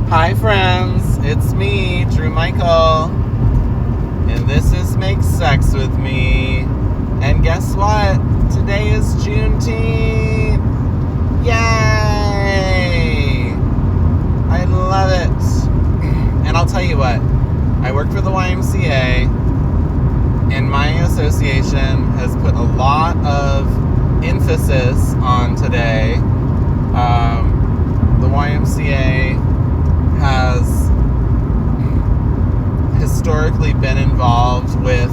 Hi friends, it's me, Drew Michael, and this is Make Sex With Me, and guess what? Today is Juneteenth! Yay! I love it! And I'll tell you what, I work for the YMCA, and my association has put a lot of emphasis on today. The YMCA has historically been involved with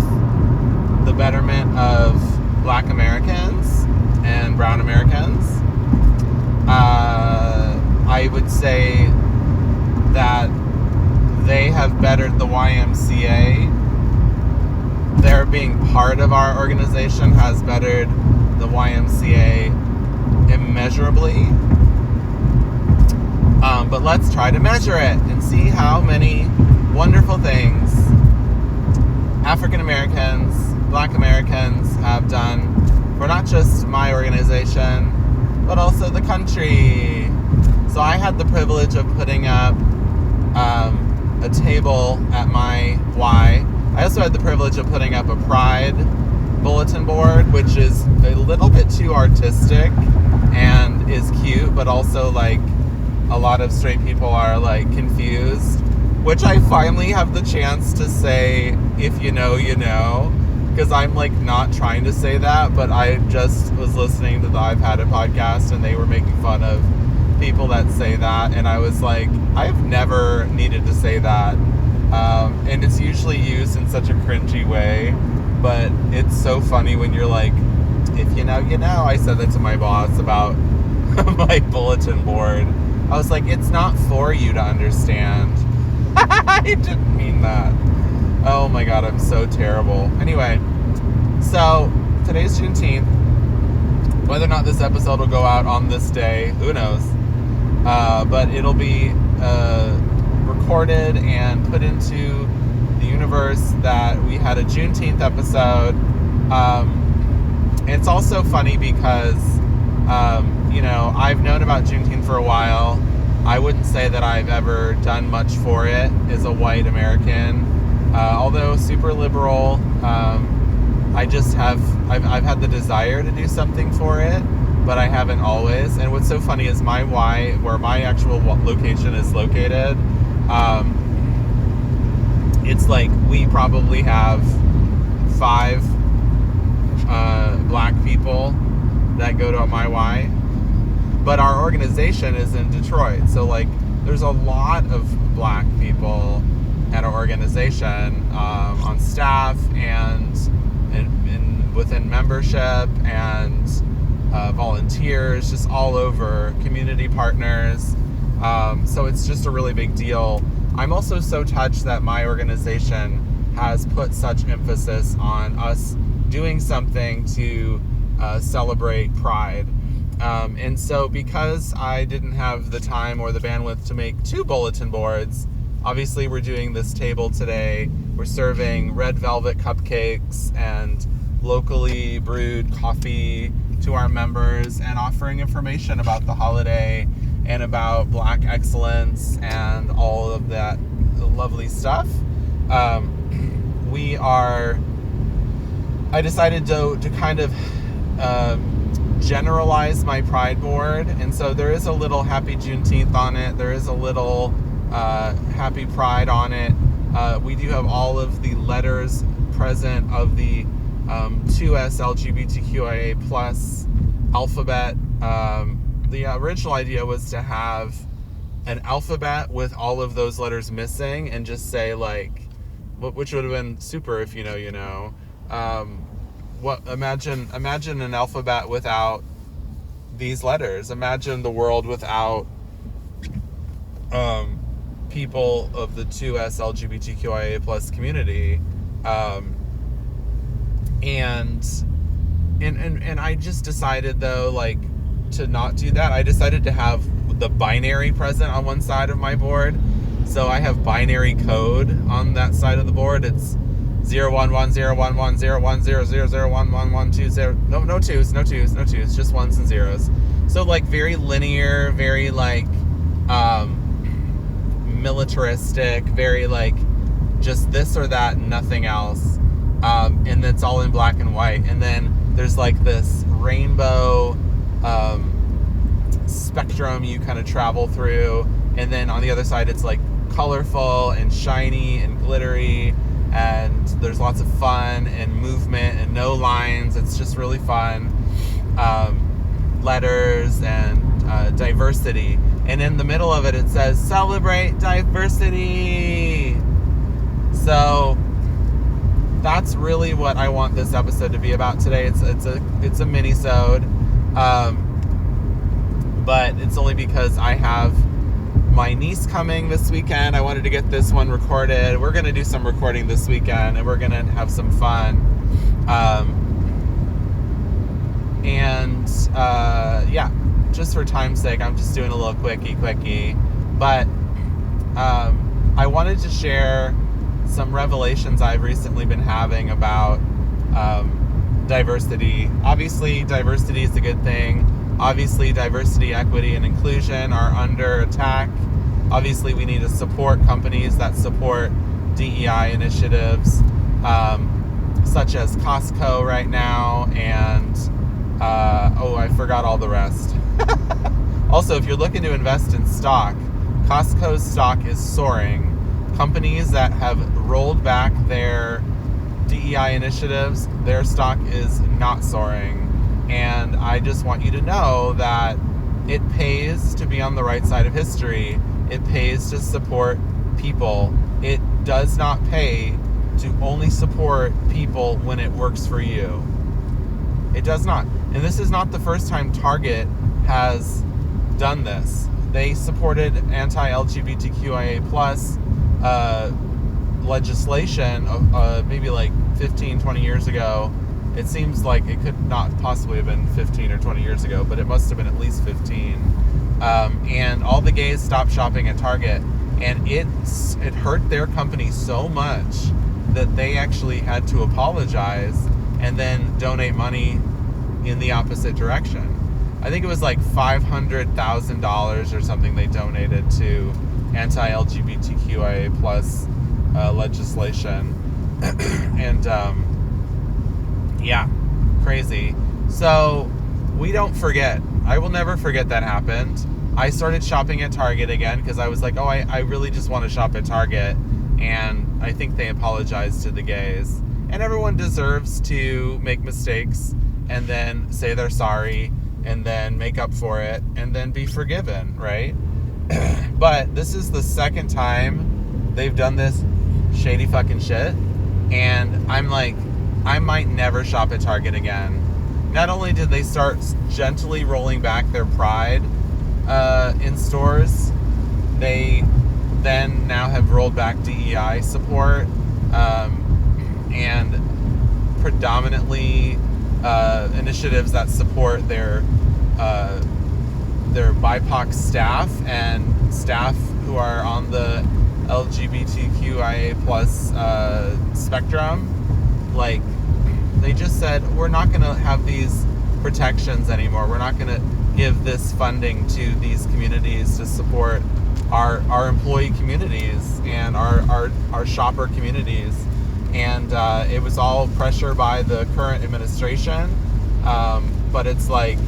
the betterment of Black Americans and Brown Americans. I would say that they have bettered the YMCA. Their being part of our organization has bettered the YMCA immeasurably. But let's try to measure it and see how many wonderful things African Americans, Black Americans have done for not just my organization, but also the country. So I had the privilege of putting up a table at my Y. I also had the privilege of putting up a Pride bulletin board, which is a little bit too artistic and is cute, but also like a lot of straight people are like confused, which I finally have the chance to say, if you know, you know, because I'm like not trying to say that, but I just was listening to the I've Had It podcast and they were making fun of people that say that, and I was like, I've never needed to say that, and it's usually used in such a cringy way, but it's so funny when you're like, if you know, you know. I said that to my boss about my bulletin board. I was like, it's not for you to understand. I didn't mean that. Oh my god, I'm so terrible. Anyway, so today's Juneteenth. Whether or not this episode will go out on this day, who knows? But it'll be recorded and put into the universe that we had a Juneteenth episode. It's also funny because I've known about Juneteenth for a while. I wouldn't say that I've ever done much for it as a white American. Although super liberal, I've had the desire to do something for it, but I haven't always. And what's so funny is my Y, where my actual location is located, it's like we probably have 5 black people that go to my Y, but our organization is in Detroit, so like there's a lot of black people at our organization, on staff and within membership and volunteers, just all over, community partners, so it's just a really big deal. I'm also so touched that my organization has put such emphasis on us doing something to celebrate Pride. And so because I didn't have the time or the bandwidth to make 2 bulletin boards, obviously we're doing this table today. We're serving red velvet cupcakes and locally brewed coffee to our members and offering information about the holiday and about Black excellence and all of that lovely stuff. I decided to kind of generalize my Pride board, and so there is a little Happy Juneteenth on it. There is a little Happy Pride on it. We do have all of the letters present of the 2S LGBTQIA plus alphabet. The original idea was to have an alphabet with all of those letters missing and just say like, which would have been super if you know, you know. Imagine an alphabet without these letters. Imagine the world without people of the 2S LGBTQIA plus community. And I just decided though, like, to not do that. I decided to have the binary present on one side of my board. So I have binary code on that side of the board. It's 011011010001120. No twos, just ones and zeros. So like very linear, very like militaristic, very like just this or that, nothing else. And it's all in black and white. And then there's like this rainbow spectrum you kind of travel through. And then on the other side, it's like colorful and shiny and glittery. And there's lots of fun and movement and no lines. It's just really fun. Letters and diversity. And in the middle of it, it says, celebrate diversity. So that's really what I want this episode to be about today. It's a mini-sode. But it's only because I have my niece coming this weekend. I wanted to get this one recorded. We're going to do some recording this weekend, and we're going to have some fun. Yeah, just for time's sake, I'm just doing a little quickie. But I wanted to share some revelations I've recently been having about diversity. Obviously, diversity is a good thing. Obviously, diversity, equity, and inclusion are under attack. Obviously, we need to support companies that support DEI initiatives, such as Costco right now, and I forgot all the rest. Also, if you're looking to invest in stock, Costco's stock is soaring. Companies that have rolled back their DEI initiatives, their stock is not soaring. And I just want you to know that it pays to be on the right side of history. It pays to support people. It does not pay to only support people when it works for you. It does not. And this is not the first time Target has done this. They supported anti-LGBTQIA+ legislation maybe like 15, 20 years ago. It seems like it could not possibly have been 15 or 20 years ago, but it must have been at least 15. And all the gays stopped shopping at Target, and it hurt their company so much that they actually had to apologize and then donate money in the opposite direction. I think it was like $500,000 or something they donated to anti-LGBTQIA+ legislation. And yeah, crazy. So we don't forget. I will never forget that happened. I started shopping at Target again because I was like, I really just want to shop at Target. And I think they apologized to the gays. And everyone deserves to make mistakes and then say they're sorry and then make up for it and then be forgiven, right? But this is the second time they've done this shady fucking shit. And I'm like, I might never shop at Target again. Not only did they start gently rolling back their pride in stores, they then now have rolled back DEI support and predominantly initiatives that support their BIPOC staff and staff who are on the LGBTQIA+ spectrum. Like, they just said, we're not going to have these protections anymore. We're not going to give this funding to these communities to support our employee communities and our shopper communities. And it was all pressure by the current administration. But it's like,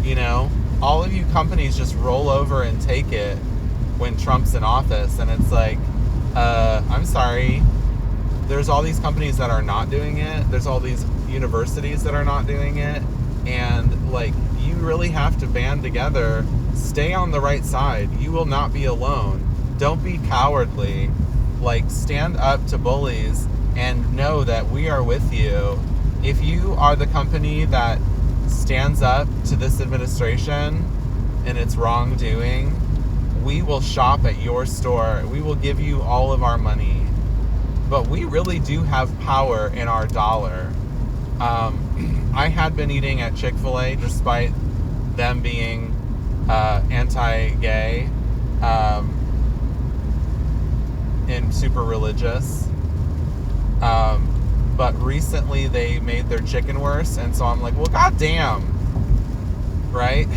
you know, all of you companies just roll over and take it when Trump's in office. And it's like, I'm sorry. There's all these companies that are not doing it. There's all these universities that are not doing it. And, like, you really have to band together. Stay on the right side. You will not be alone. Don't be cowardly. Like, stand up to bullies and know that we are with you. If you are the company that stands up to this administration and its wrongdoing, we will shop at your store. We will give you all of our money. But we really do have power in our dollar. I had been eating at Chick-fil-A despite them being anti-gay and super religious. But recently they made their chicken worse, and so I'm like, well, goddamn, right?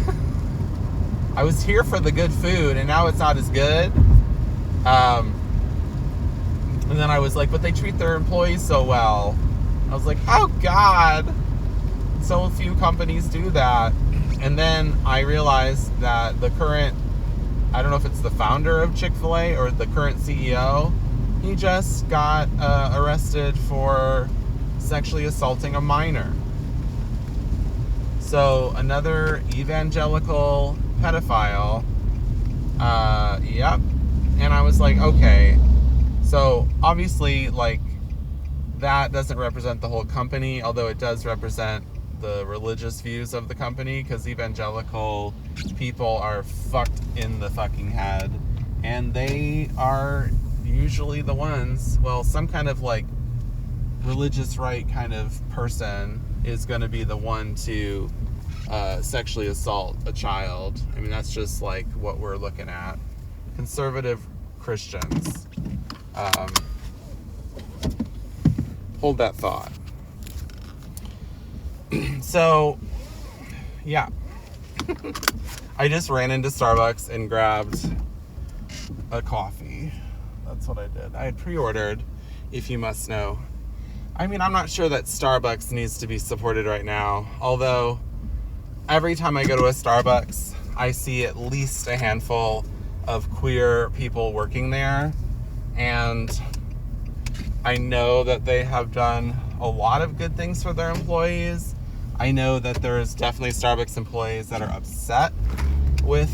I was here for the good food, and now it's not as good. And then I was like, but they treat their employees so well. I was like, oh God, so few companies do that. And then I realized that the current, I don't know if it's the founder of Chick-fil-A or the current CEO, he just got arrested for sexually assaulting a minor. So another evangelical pedophile. Yep. And I was like, okay. So obviously, like, that doesn't represent the whole company, although it does represent the religious views of the company, because evangelical people are fucked in the fucking head. And they are usually the ones, well, some kind of like religious right kind of person is going to be the one to sexually assault a child. I mean, that's just like what we're looking at. Conservative Christians. Hold that thought. So, yeah. I just ran into Starbucks and grabbed a coffee. That's what I did. I had pre-ordered, if you must know. I mean, I'm not sure that Starbucks needs to be supported right now, although every time I go to a Starbucks, I see at least a handful of queer people working there, and I know that they have done a lot of good things for their employees. I know that there's definitely Starbucks employees that are upset with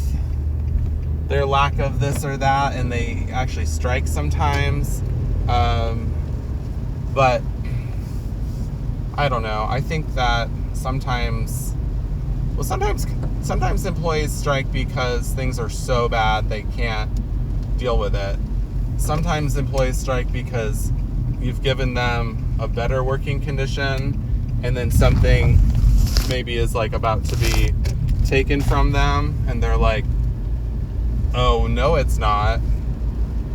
their lack of this or that, and they actually strike sometimes. But I don't know. I think that sometimes employees strike because things are so bad they can't deal with it. Sometimes employees strike because you've given them a better working condition, and then something maybe is like about to be taken from them, and they're like, oh no, it's not.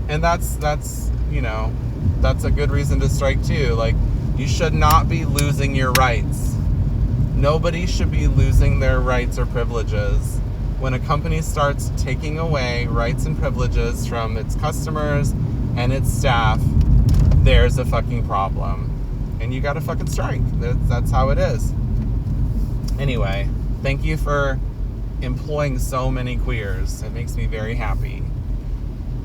And that's a good reason to strike too. Like, you should not be losing your rights. Nobody should be losing their rights or privileges. When a company starts taking away rights and privileges from its customers and its staff, there's a fucking problem. And you gotta fucking strike. That's how it is. Anyway, thank you for employing so many queers. It makes me very happy.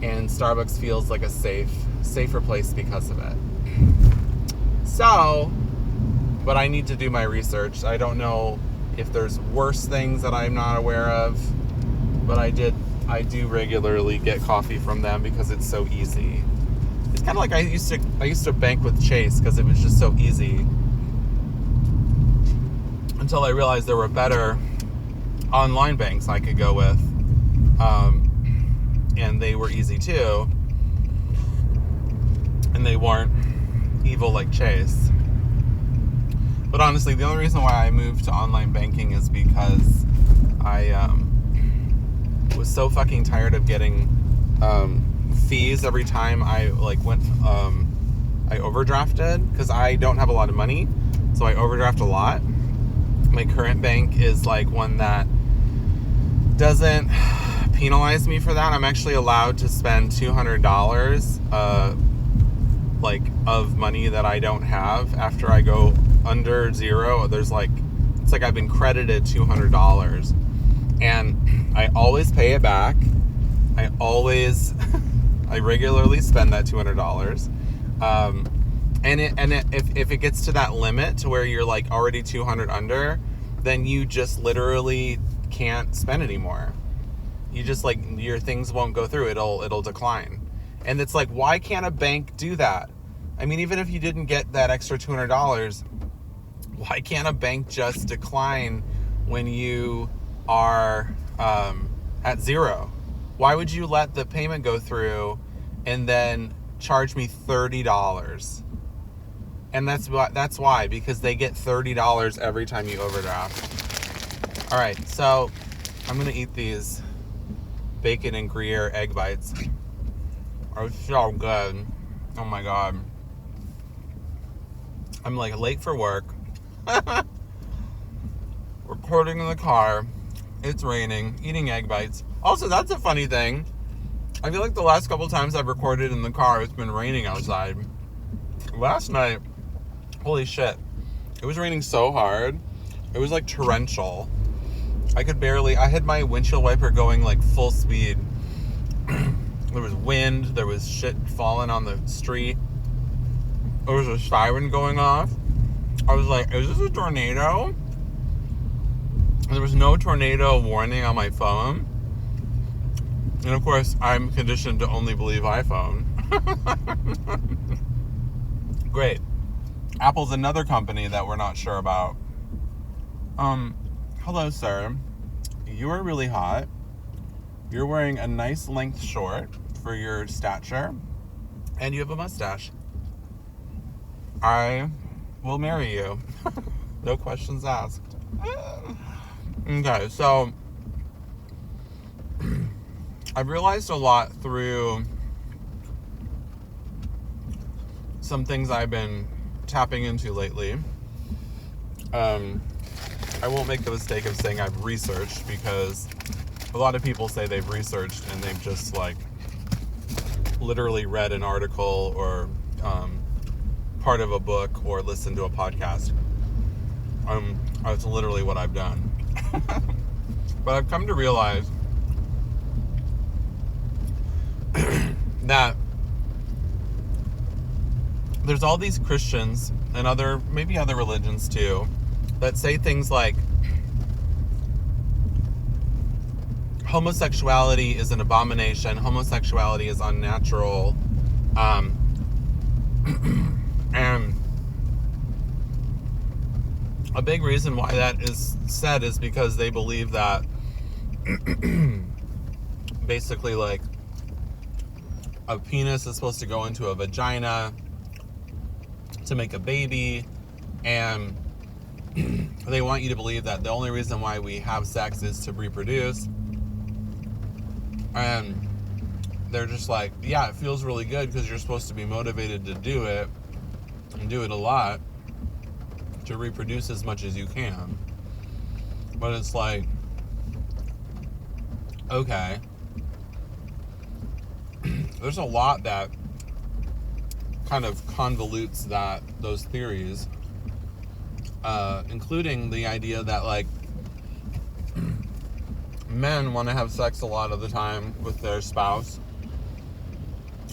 And Starbucks feels like a safer place because of it. So, but I need to do my research. I don't know if there's worse things that I'm not aware of, but I do regularly get coffee from them because it's so easy. It's kind of like I used to bank with Chase because it was just so easy. Until I realized there were better online banks I could go with. And they were easy too. And they weren't evil like Chase. But honestly, the only reason why I moved to online banking is because I was so fucking tired of getting fees every time I I overdrafted, because I don't have a lot of money, so I overdraft a lot. My current bank is like one that doesn't penalize me for that. I'm actually allowed to spend $200 of money that I don't have after I go under zero. It's like I've been credited $200, and I always pay it back. I regularly spend that $200. If it gets to that limit to where you're like already 200 under, then you just literally can't spend anymore. You just like, your things won't go through. It'll decline. And it's like, why can't a bank do that? I mean, even if you didn't get that extra $200, why can't a bank just decline when you are at zero? Why would you let the payment go through and then charge me $30? And that's why, because they get $30 every time you overdraft. All right, so I'm gonna eat these bacon and Gruyere egg bites. Are so good. Oh my god. I'm like late for work. Recording in the car. It's raining. Eating egg bites. Also, that's a funny thing. I feel like the last couple times I've recorded in the car, it's been raining outside. Last night, holy shit, it was raining so hard. It was like torrential. I had my windshield wiper going like full speed. There was wind, there was shit falling on the street. There was a siren going off. I was like, is this a tornado? And there was no tornado warning on my phone. And of course, I'm conditioned to only believe iPhone. Great. Apple's another company that we're not sure about. Hello, sir. You are really hot. You're wearing a nice length short for your stature. And you have a mustache. I will marry you. No questions asked. Okay, so I've realized a lot through some things I've been tapping into lately. I won't make the mistake of saying I've researched, because a lot of people say they've researched and they've just like literally read an article or part of a book or listened to a podcast. That's literally what I've done. But I've come to realize that there's all these Christians and maybe other religions too, that say things like homosexuality is an abomination, homosexuality is unnatural, and a big reason why that is said is because they believe that basically like a penis is supposed to go into a vagina to make a baby, and they want you to believe that the only reason why we have sex is to reproduce. And they're just like, yeah, it feels really good because you're supposed to be motivated to do it and do it a lot to reproduce as much as you can. But it's like, okay, there's a lot that kind of convolutes those theories, including the idea that like men want to have sex a lot of the time with their spouse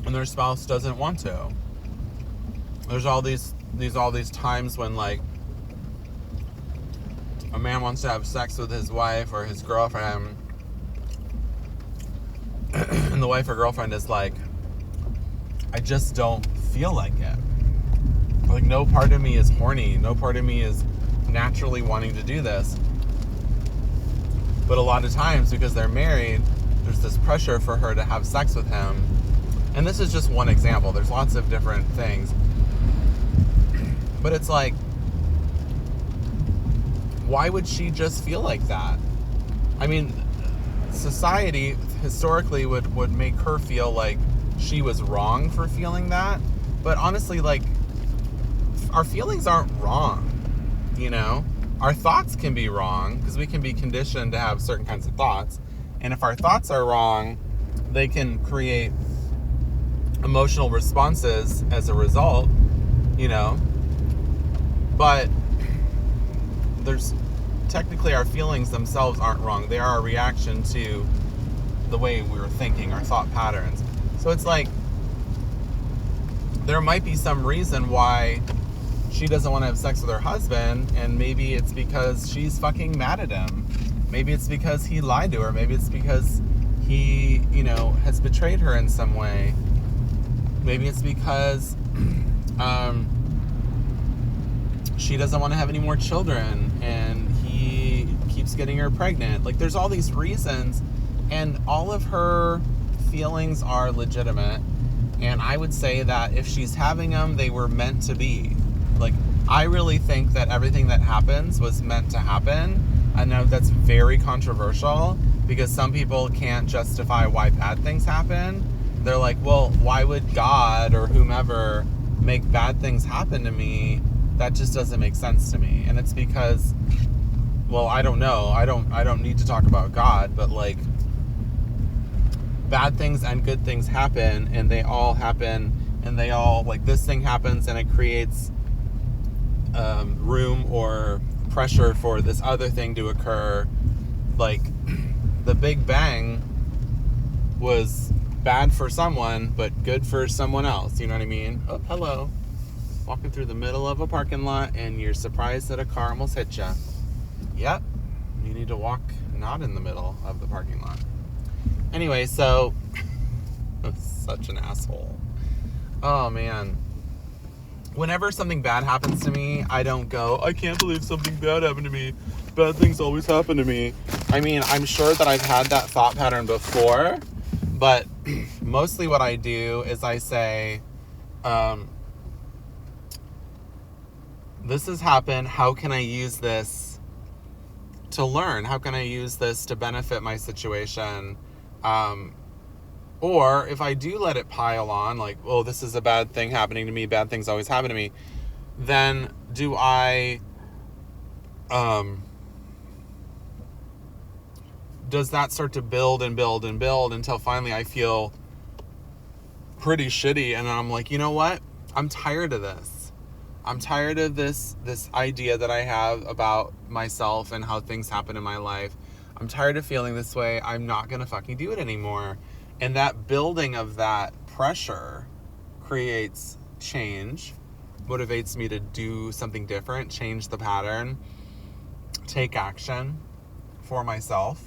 and their spouse doesn't want to. There's all these times when like a man wants to have sex with his wife or his girlfriend and the wife or girlfriend is like, I just don't feel like it. Like, no part of me is horny. No part of me is naturally wanting to do this. But a lot of times, because they're married, there's this pressure for her to have sex with him. And this is just one example. There's lots of different things. But it's like, why would she just feel like that? I mean, society historically would make her feel like she was wrong for feeling that. But honestly, like, our feelings aren't wrong, you know? Our thoughts can be wrong because we can be conditioned to have certain kinds of thoughts. And if our thoughts are wrong, they can create emotional responses as a result, you know? But technically our feelings themselves aren't wrong. They are a reaction to the way we were thinking, our thought patterns. So it's like, there might be some reason why she doesn't want to have sex with her husband, and maybe it's because she's fucking mad at him. Maybe it's because he lied to her. Maybe it's because he, you know, has betrayed her in some way. Maybe it's because she doesn't want to have any more children and he keeps getting her pregnant. Like, there's all these reasons, and all of her feelings are legitimate. And I would say that if she's having them, they were meant to be. Like, I really think that everything that happens was meant to happen. I know that's very controversial because some people can't justify why bad things happen. They're like, well, why would God or whomever make bad things happen to me? That just doesn't make sense to me. And it's because, well, I don't know. I don't need to talk about God, but like, bad things and good things happen, and they all happen, and they all, like, this thing happens and it creates room or pressure for this other thing to occur. Like, the Big Bang was bad for someone, but good for someone else. You know what I mean? Oh, hello. Walking through the middle of a parking lot, and you're surprised that a car almost hit you. Yep. You need to walk not in the middle of the parking lot. Anyway, so... I'm such an asshole. Oh, man. Whenever something bad happens to me, I don't go, I can't believe something bad happened to me. Bad things always happen to me. I mean, I'm sure that I've had that thought pattern before, but mostly what I do is I say, this has happened. How can I use this to learn? How can I use this to benefit my situation? Or if I do let it pile on, like, oh, this is a bad thing happening to me, bad things always happen to me, then do I, does that start to build and build and build until finally I feel pretty shitty, and I'm like, you know what? I'm tired of this. I'm tired of this idea that I have about myself and how things happen in my life. I'm tired of feeling this way. I'm not gonna fucking do it anymore. And that building of that pressure creates change, motivates me to do something different, change the pattern, take action for myself.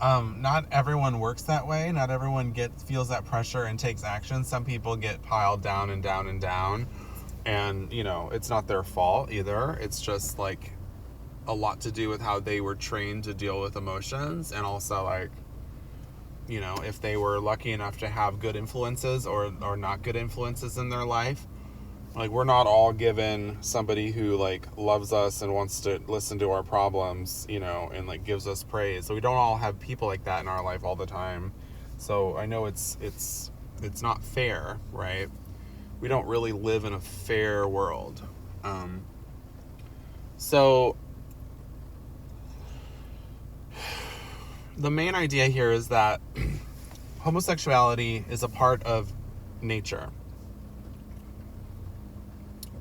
Not everyone works that way. Not everyone feels that pressure and takes action. Some people get piled down and down and down. And, you know, it's not their fault either. It's just, like, a lot to do with how they were trained to deal with emotions. And also, like, you know, if they were lucky enough to have good influences or not good influences in their life. Like, we're not all given somebody who, like, loves us and wants to listen to our problems, you know, and, like, gives us praise. So we don't all have people like that in our life all the time. So I know it's not fair, right? We don't really live in a fair world. So the main idea here is that homosexuality is a part of nature.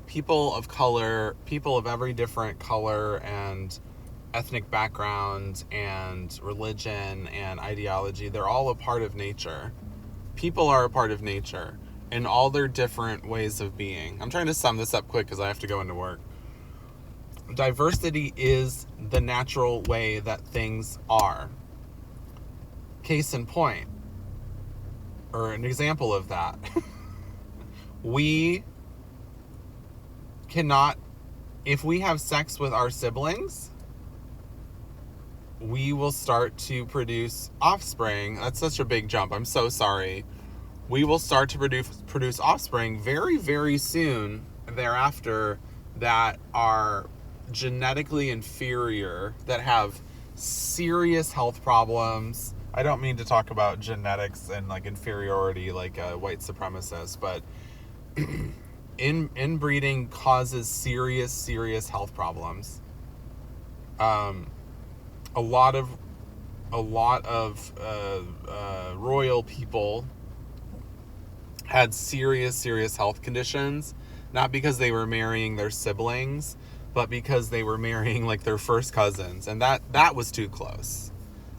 People of color, people of every different color and ethnic background and religion and ideology, they're all a part of nature. People are a part of nature in all their different ways of being. I'm trying to sum this up quick because I have to go into work. Diversity is the natural way that things are. Case in point, or an example of that, we cannot, if we have sex with our siblings, we will start to produce offspring. That's such a big jump. I'm so sorry. We will start to produce offspring very, very soon thereafter that are genetically inferior, that have serious health problems. I don't mean to talk about genetics and, like, inferiority like a white supremacist, but inbreeding causes serious health problems. A lot of royal people had serious health conditions, not because they were marrying their siblings, but because they were marrying, like, their first cousins, and that was too close.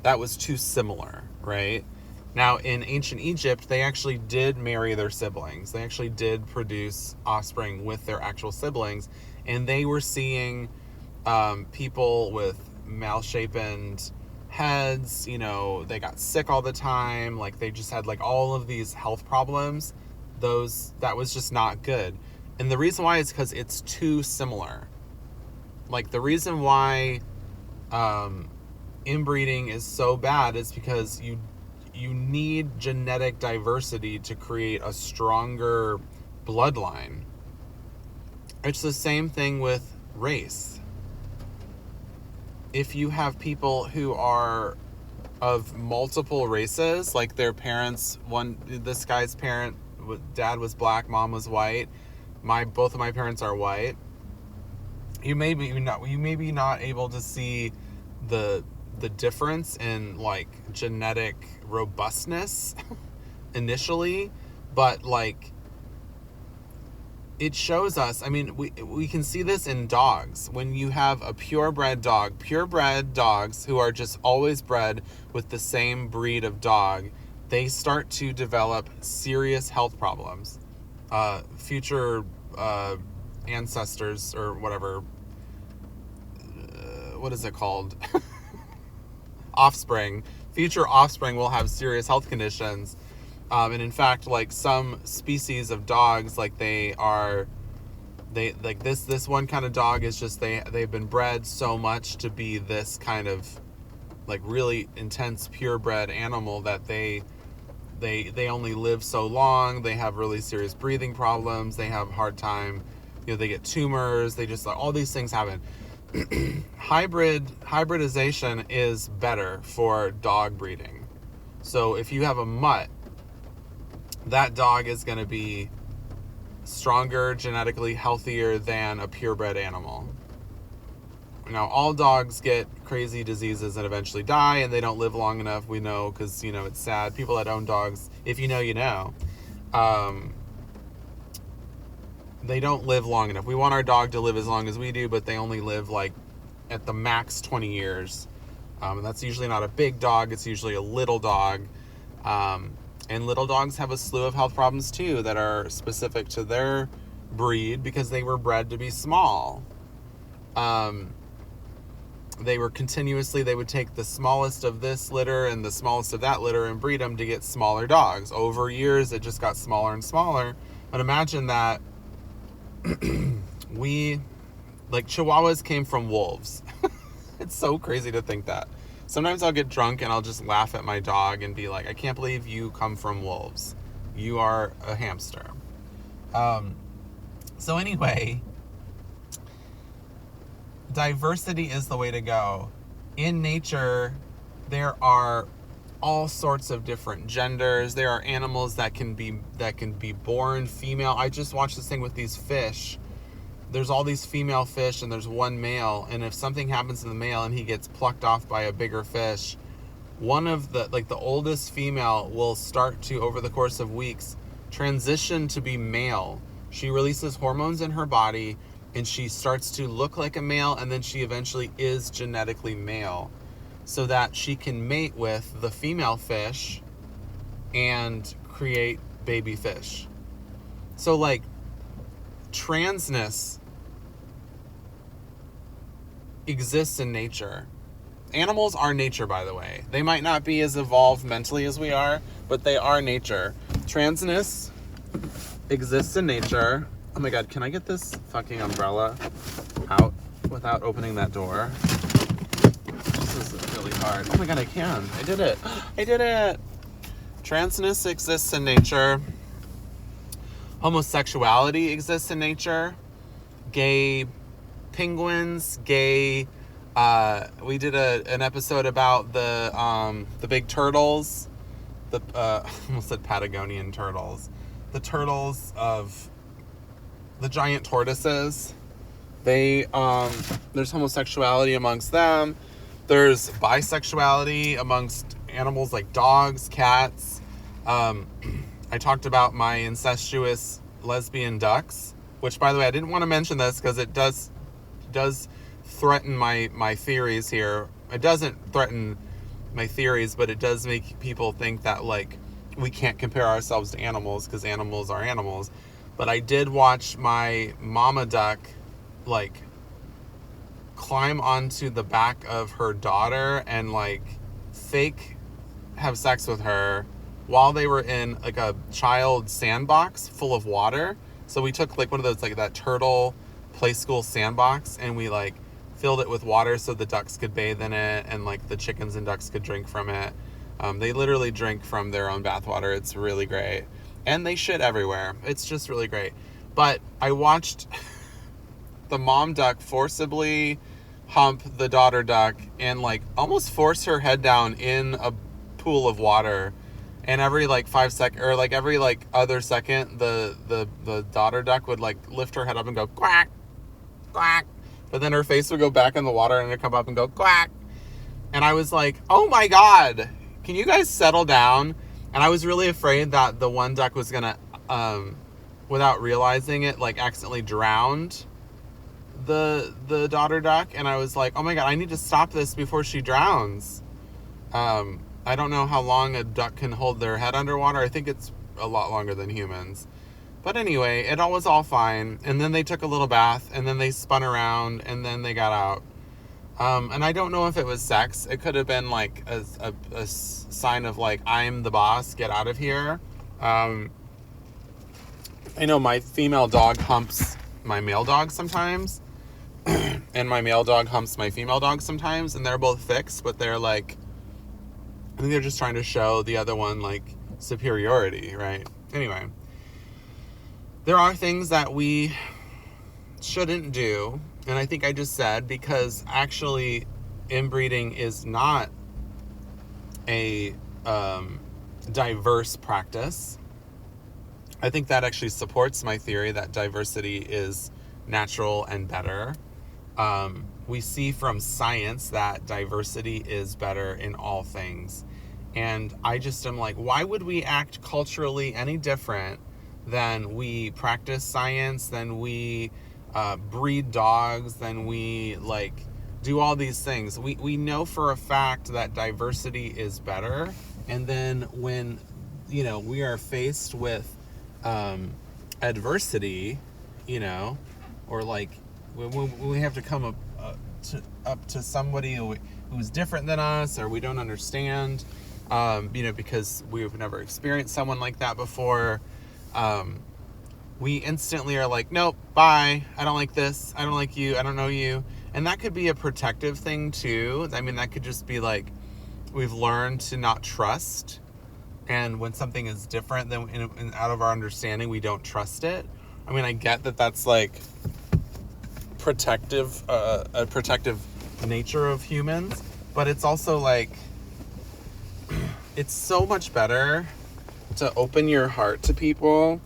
That was too similar, right? Now, in ancient Egypt, they actually did marry their siblings. They actually did produce offspring with their actual siblings, and they were seeing people with malshapen heads, you know, they got sick all the time, like, they just had, like, all of these health problems. That was just not good. And the reason why is because it's too similar. Like, the reason why inbreeding is so bad is because you need genetic diversity to create a stronger bloodline. It's the same thing with race. If you have people who are of multiple races, like their parents, this guy's dad was black, mom was white, both of my parents are white, you may be not able to see the the difference in like genetic robustness initially, but like it shows us, I mean, we can see this in dogs. When you have a purebred dogs who are just always bred with the same breed of dog, they start to develop serious health problems. Future ancestors or whatever, what is it called? Future offspring will have serious health conditions. And in fact, like some species of dogs, like this one kind of dog is just, they've been bred so much to be this kind of like really intense purebred animal that they only live so long. They have really serious breathing problems. They have a hard time, they get tumors. They just, all these things happen. Hybridization is better for dog breeding. So if you have a mutt, that dog is going to be stronger, genetically healthier than a purebred animal. Now, all dogs get crazy diseases and eventually die, and they don't live long enough. We know, because, it's sad. People that own dogs, if you know, you know. They don't live long enough. We want our dog to live as long as we do, but they only live like at the max 20 years. And that's usually not a big dog. It's usually a little dog. And little dogs have a slew of health problems too that are specific to their breed because they were bred to be small. They would take the smallest of this litter and the smallest of that litter and breed them to get smaller dogs. Over years, it just got smaller and smaller. But imagine that Chihuahuas came from wolves. It's so crazy to think that. Sometimes I'll get drunk and I'll just laugh at my dog and be like, I can't believe you come from wolves. You are a hamster. So anyway, diversity is the way to go. In nature, there are all sorts of different genders. There are animals that can be born female. I just watched this thing with these fish. There's all these female fish and there's one male, and if something happens to the male and he gets plucked off by a bigger fish, one of the oldest female will start to, over the course of weeks, transition to be male. She releases hormones in her body and she starts to look like a male, and then she eventually is genetically male, so that she can mate with the female fish and create baby fish. So like transness exists in nature. Animals are nature, by the way. They might not be as evolved mentally as we are, but they are nature. Transness exists in nature. Oh my god, can I get this fucking umbrella out without opening that door? This is really hard. Oh my god, I can. I did it. I did it. Transness exists in nature. Homosexuality exists in nature. Gay penguins, we did an episode about the big turtles, almost said Patagonian turtles, the turtles of the giant tortoises. There's homosexuality amongst them. There's bisexuality amongst animals like dogs, cats. I talked about my incestuous lesbian ducks, which, by the way, I didn't want to mention this because it does threaten my theories here. It doesn't threaten my theories, but it does make people think that, like, we can't compare ourselves to animals because animals are animals. But I did watch my mama duck, like, climb onto the back of her daughter and, like, fake have sex with her while they were in, like, a child sandbox full of water. So we took, like, one of those, like, that turtle play school sandbox, and we, like, filled it with water so the ducks could bathe in it, and, like, the chickens and ducks could drink from it. They literally drink from their own bathwater. It's really great. And they shit everywhere. It's just really great. But I watched the mom duck forcibly hump the daughter duck and, like, almost force her head down in a pool of water. And every, like, 5 seconds, or, like, every, like, other second, the daughter duck would, like, lift her head up and go, quack, quack. But then her face would go back in the water and it'd come up and go, quack. And I was like, oh my God, can you guys settle down? And I was really afraid that the one duck was going to, without realizing it, like accidentally drowned the daughter duck. And I was like, oh my God, I need to stop this before she drowns. I don't know how long a duck can hold their head underwater. I think it's a lot longer than humans. But anyway, it all was all fine. And then they took a little bath, and then they spun around, and then they got out. And I don't know if it was sex. It could have been like a sign of like, I'm the boss, get out of here. I know my female dog humps my male dog sometimes. And my male dog humps my female dog sometimes. And they're both fixed, but they're like, I think they're just trying to show the other one like superiority, right? Anyway, there are things that we shouldn't do. And I think I just said, because actually inbreeding is not a diverse practice. I think that actually supports my theory that diversity is natural and better. We see from science that diversity is better in all things. And I just am like, why would we act culturally any different than we practice science, than we breed dogs, than we like do all these things? We know for a fact that diversity is better. And then when, you know, we are faced with adversity, you know, or like when we have to come up to somebody who's different than us, or we don't understand, you know, because we've never experienced someone like that before, we instantly are like, nope, bye, I don't like this, I don't like you, I don't know you. And that could be a protective thing too. I mean, that could just be like, we've learned to not trust, and when something is different than out of our understanding, we don't trust it. I mean, I get that that's like protective, a protective nature of humans, but it's also like, it's so much better to open your heart to people.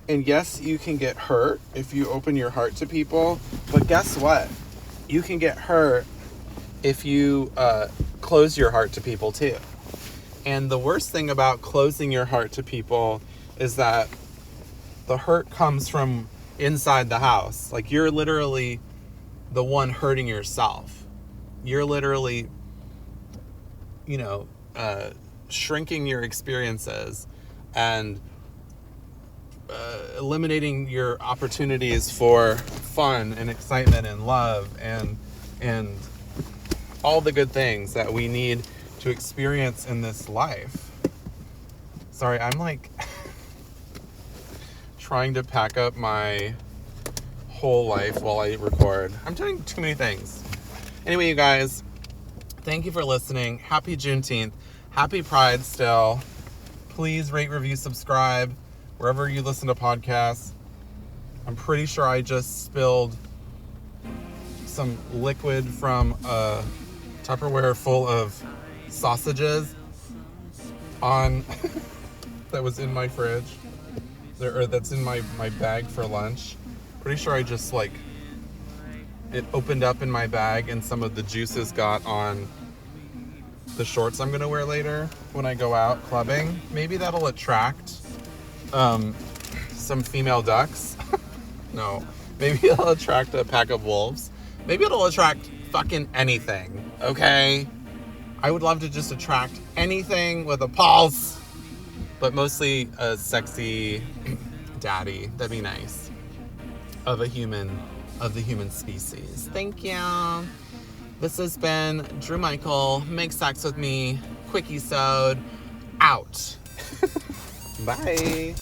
And yes, you can get hurt if you open your heart to people, but guess what? You can get hurt if you close your heart to people too. And the worst thing about closing your heart to people is that the hurt comes from inside the house. Like, you're literally the one hurting yourself. You're literally, you know, shrinking your experiences and eliminating your opportunities for fun and excitement and love and all the good things that we need to experience in this life. Sorry, I'm like trying to pack up my whole life while I record. I'm doing too many things. Anyway, you guys, thank you for listening. Happy Juneteenth. Happy Pride still. Please rate, review, subscribe wherever you listen to podcasts. I'm pretty sure I just spilled some liquid from a Tupperware full of sausages on that was in my fridge, or that's in my bag for lunch. Pretty sure I just like it opened up in my bag and some of the juices got on the shorts I'm gonna wear later when I go out clubbing. Maybe that'll attract some female ducks. No, maybe it'll attract a pack of wolves. Maybe it'll attract fucking anything, okay? I would love to just attract anything with a pulse, but mostly a sexy daddy. That'd be nice. Of the human species. Thank you. This has been Drew Michael. Make sex with me. Quickisode. Out. Bye.